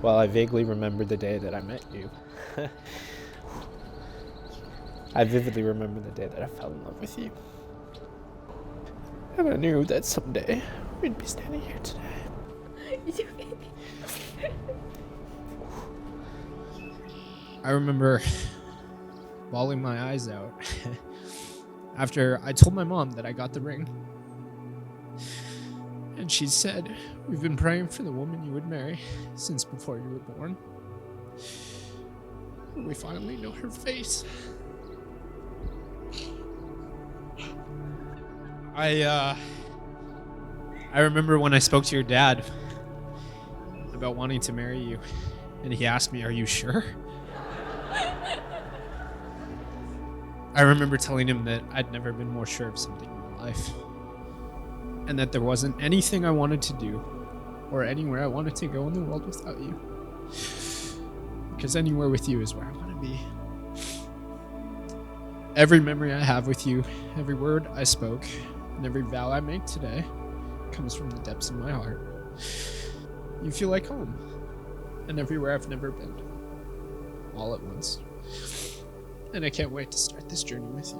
Well, I vaguely remember the day that I met you. I vividly remember the day that I fell in love with you. And I knew that someday we'd be standing here today. I remember bawling my eyes out after I told my mom that I got the ring. And she said, "We've been praying for the woman you would marry since before you were born. We finally know her face." I remember when I spoke to your dad about wanting to marry you, and he asked me, "Are you sure?" I remember telling him that I'd never been more sure of something in my life, and that there wasn't anything I wanted to do or anywhere I wanted to go in the world without you, because anywhere with you is where I want to be. Every memory I have with you, every word I spoke, and every vow I make today comes from the depths of my heart. You feel like home, and everywhere I've never been, all at once. And I can't wait to start this journey with you.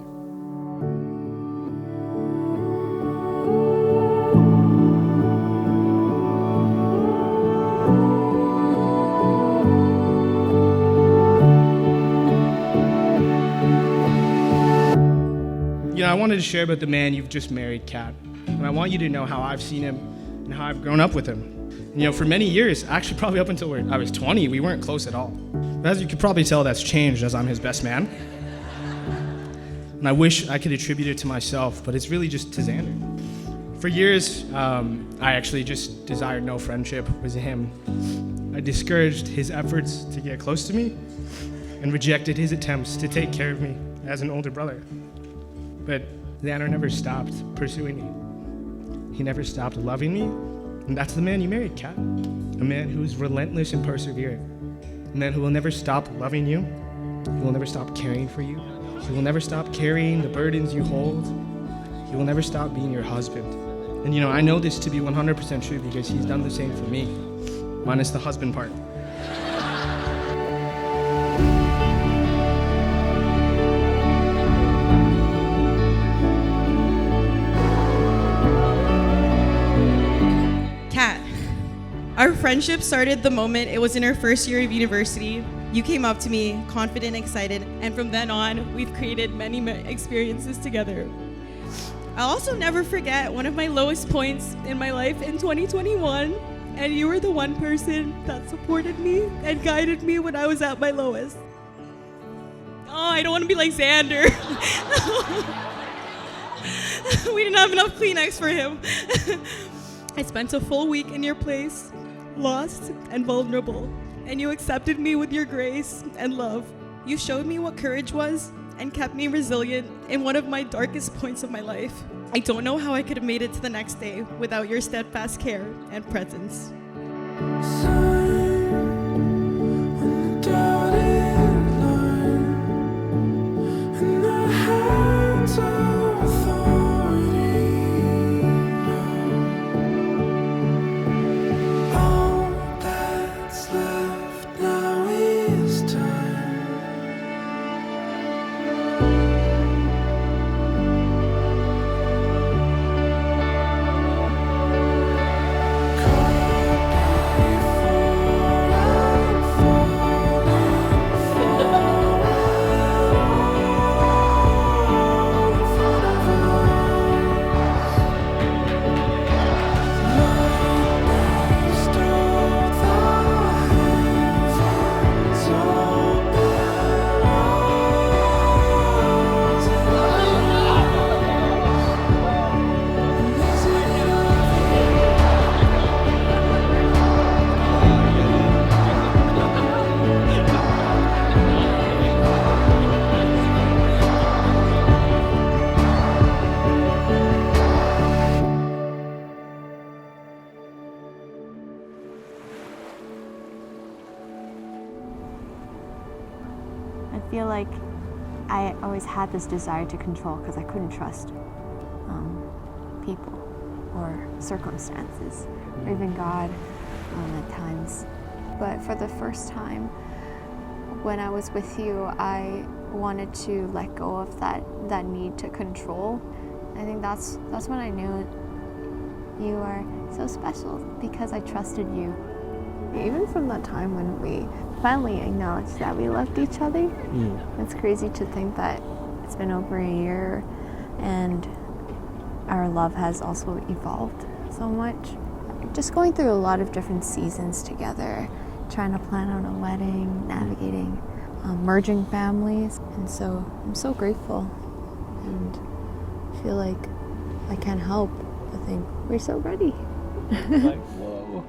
I wanted to share about the man you've just married, Kat. And I want you to know how I've seen him and how I've grown up with him. For many years, actually probably up until I was 20, we weren't close at all. But as you can probably tell, that's changed as I'm his best man. And I wish I could attribute it to myself, but it's really just to Xander. For years, I actually just desired no friendship with him. I discouraged his efforts to get close to me and rejected his attempts to take care of me as an older brother. But Xander never stopped pursuing me. He never stopped loving me, and that's the man you married, Kat. A man who is relentless and persevering. A man who will never stop loving you. He will never stop caring for you. He will never stop carrying the burdens you hold. He will never stop being your husband. And I know this to be 100% true because he's done the same for me, minus the husband part. Our friendship started the moment it was in our first year of university. You came up to me, confident, excited, and from then on, we've created many experiences together. I'll also never forget one of my lowest points in my life in 2021, and you were the one person that supported me and guided me when I was at my lowest. Oh, I don't want to be like Xander. We didn't have enough Kleenex for him. I spent a full week in your place, lost and vulnerable, and you accepted me with your grace and love. You showed me what courage was and kept me resilient in one of my darkest points of my life. I don't know how I could have made it to the next day without your steadfast care and presence. I feel like I always had this desire to control because I couldn't trust people or circumstances or even God at times. but for the first time, when I was with you, I wanted to let go of that need to control. I think that's when I knew you are so special, because I trusted you. Even from that time when we finally acknowledged that we loved each other, it's crazy to think that it's been over a year and our love has also evolved so much. Just going through a lot of different seasons together, trying to plan on a wedding, navigating merging families, and so I'm so grateful and feel like I can't help but think we're so ready. Like, whoa.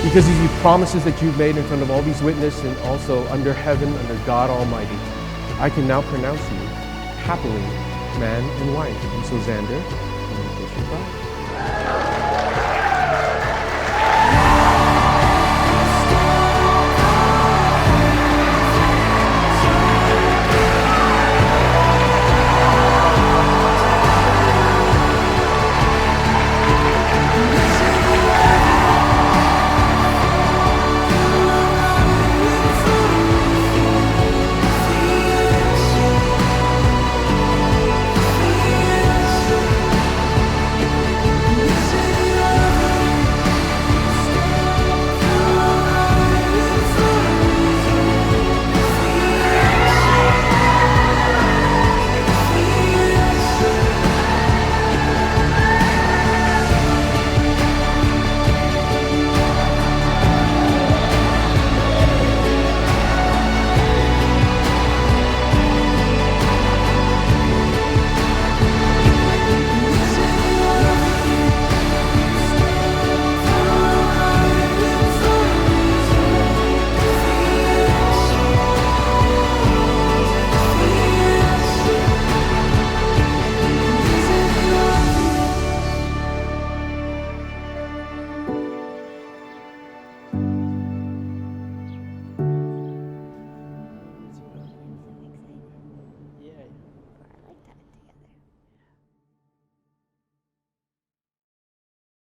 Because of the promises that you've made in front of all these witnesses and also under heaven, under God Almighty, I can now pronounce you happily man and wife. And so Xander, I'm your bride.